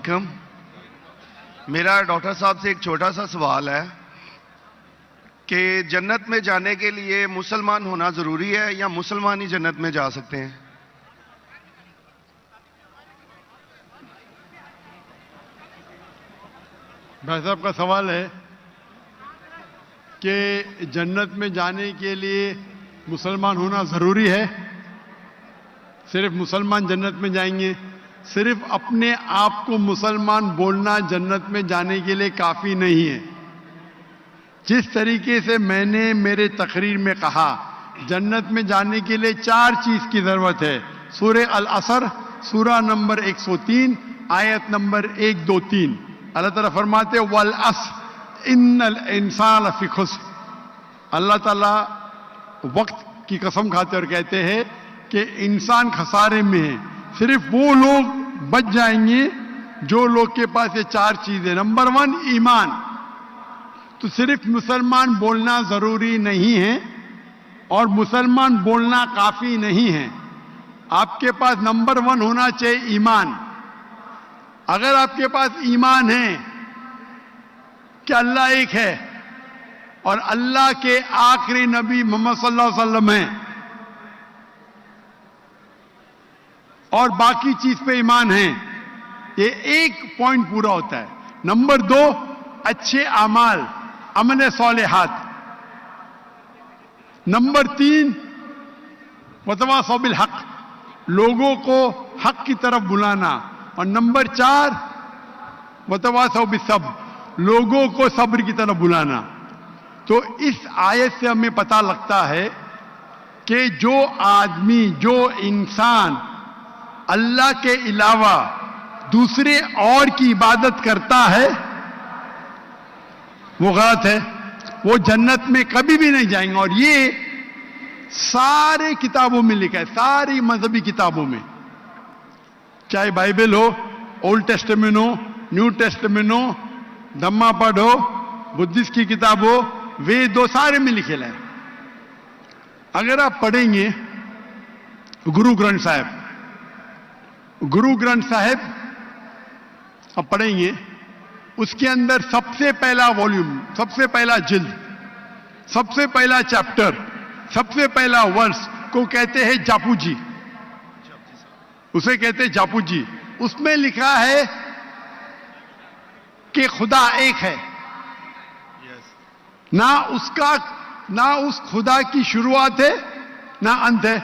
علیکم. میرا ڈاکٹر صاحب سے ایک چھوٹا سا سوال ہے کہ جنت میں جانے کے لیے مسلمان ہونا ضروری ہے یا مسلمان ہی جنت میں جا سکتے ہیں؟ بھائی صاحب کا سوال ہے کہ جنت میں جانے کے لیے مسلمان ہونا ضروری ہے. صرف مسلمان جنت میں جائیں گے؟ صرف اپنے آپ کو مسلمان بولنا جنت میں جانے کے لیے کافی نہیں ہے. جس طریقے سے میں نے میرے تقریر میں کہا جنت میں جانے کے لیے 4 چیز کی ضرورت ہے. سورہ العصر سورہ نمبر 103 آیت نمبر 1 2 3 اللہ تعالیٰ فرماتے والعصر ان الانسان لفی خسر. اللہ تعالیٰ وقت کی قسم کھاتے اور کہتے ہیں کہ انسان خسارے میں ہے. صرف وہ لوگ بچ جائیں گے جو لوگ کے پاس یہ 4 چیزیں. نمبر 1 ایمان. تو صرف مسلمان بولنا ضروری نہیں ہے اور مسلمان بولنا کافی نہیں ہے. آپ کے پاس نمبر 1 ہونا چاہیے ایمان. اگر آپ کے پاس ایمان ہے کہ اللہ ایک ہے اور اللہ کے آخری نبی محمد صلی اللہ علیہ وسلم ہیں اور باقی چیز پہ ایمان ہے، یہ ایک پوائنٹ پورا ہوتا ہے. نمبر 2 اچھے اعمال، عمل صالحات. نمبر 3 وتواصوا بالحق، لوگوں کو حق کی طرف بلانا. اور نمبر 4 وتواصوا بالصبر، لوگوں کو صبر کی طرف بلانا. تو اس آیت سے ہمیں پتہ لگتا ہے کہ جو آدمی، جو انسان اللہ کے علاوہ دوسرے اور کی عبادت کرتا ہے وہ غلط ہے، وہ جنت میں کبھی بھی نہیں جائیں گے. اور یہ سارے کتابوں میں لکھا ہے، ساری مذہبی کتابوں میں، چاہے بائبل ہو، اولڈ ٹیسٹمنٹ ہو، نیو ٹیسٹمنٹ ہو، دھما پڑھ ہو، بدھسٹ کی کتاب ہو، وید ہو، سارے میں لکھے ہے. اگر آپ پڑھیں گے گرو گرنتھ صاحب، گرو گرنتھ صاحب آپ پڑھیں گے، اس کے اندر سب سے پہلا والیوم، سب سے پہلا جلد، سب سے پہلا چیپٹر، سب سے پہلا ورس کو کہتے ہیں جاپو جی. اسے کہتے ہیں جاپو جی. اس میں لکھا ہے کہ خدا ایک ہے، نہ اس خدا کی شروعات ہے نہ انت ہے.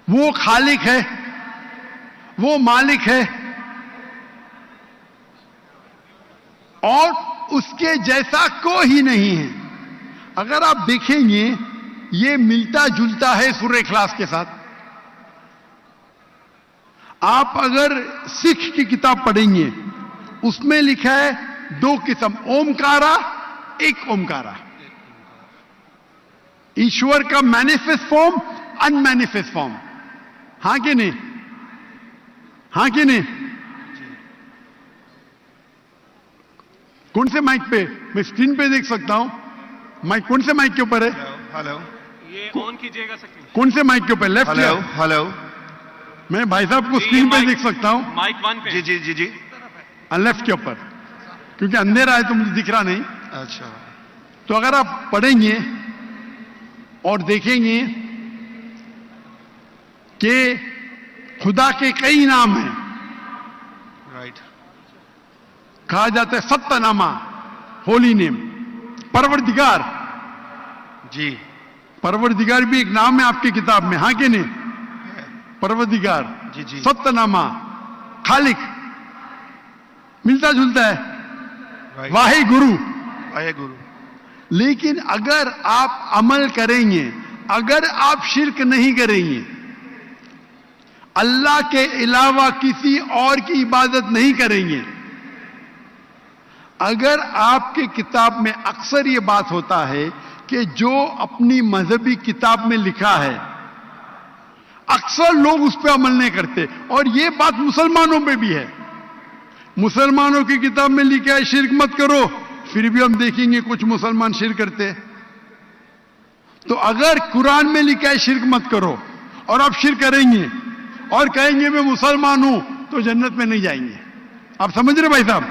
وہ خالق ہے، وہ مالک ہے اور اس کے جیسا کوئی ہی نہیں ہے. اگر آپ دیکھیں گے یہ ملتا جلتا ہے سورہ اخلاص کے ساتھ. آپ اگر سکھ کی کتاب پڑھیں گے اس میں لکھا ہے 2 قسم، اومکارا، ایک اومکارا. ایشور کا مینیفیسٹ فارم، ان مینیفیسٹ فارم. ہاں کہ نہیں؟ ہاں کہ نہیں؟ کون سے مائک پہ؟ میں اسکرین پہ دیکھ سکتا ہوں. مائک کون سے مائک کے اوپر ہے؟ ہلو، یہ آن کیجئے گا. کون سے مائک کے اوپر؟ لیفٹ یا ہلو. میں بھائی صاحب کو اسکرین پہ دیکھ سکتا ہوں. مائک 1 پہ. جی. لیفٹ کے اوپر، کیونکہ اندھیرا ہے تو مجھے دکھ رہا نہیں. اچھا. تو اگر آپ پڑھیں گے اور دیکھیں گے کہ خدا کے کئی نام ہیں. رائٹ. کہا جاتا ہے ستہ نامہ، ہولی نیم. پروردگار، جی. پروردگار بھی ایک نام ہے آپ کی کتاب میں، ہاں کہ نہیں؟ پروردگار، جی. ستہ نامہ. خالق ملتا جلتا ہے. واحد گرو. گرو. لیکن اگر آپ عمل کریں گے، اگر آپ شرک نہیں کریں گے، اللہ کے علاوہ کسی اور کی عبادت نہیں کریں گے، اگر آپ کی کتاب میں اکثر یہ بات ہوتا ہے کہ جو اپنی مذہبی کتاب میں لکھا ہے اکثر لوگ اس پہ عمل نہیں کرتے. اور یہ بات مسلمانوں پہ بھی ہے. مسلمانوں کی کتاب میں لکھا ہے شرک مت کرو، پھر بھی ہم دیکھیں گے کچھ مسلمان شرک کرتے. تو اگر قرآن میں لکھا ہے شرک مت کرو اور آپ شرک کریں گے اور کہیں گے میں مسلمان ہوں، تو جنت میں نہیں جائیں گے. آپ سمجھ رہے بھائی صاحب؟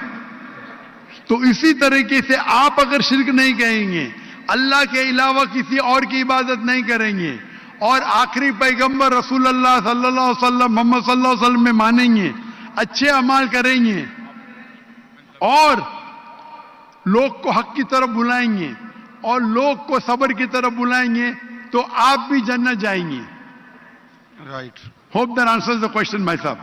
تو اسی طریقے سے آپ اگر شرک نہیں کہیں گے, اللہ کے علاوہ کسی اور کی عبادت نہیں کریں گے, اور آخری پیغمبر رسول اللہ صلی اللہ علیہ وسلم محمد صلی اللہ علیہ وسلم میں مانیں گے, اچھے اعمال کریں گے, اور لوگ کو حق کی طرف بلائیں گے, اور لوگ کو صبر کی طرف بلائیں گے, تو آپ بھی جنت جائیں گے. Right. Hope that answers the question, my sir.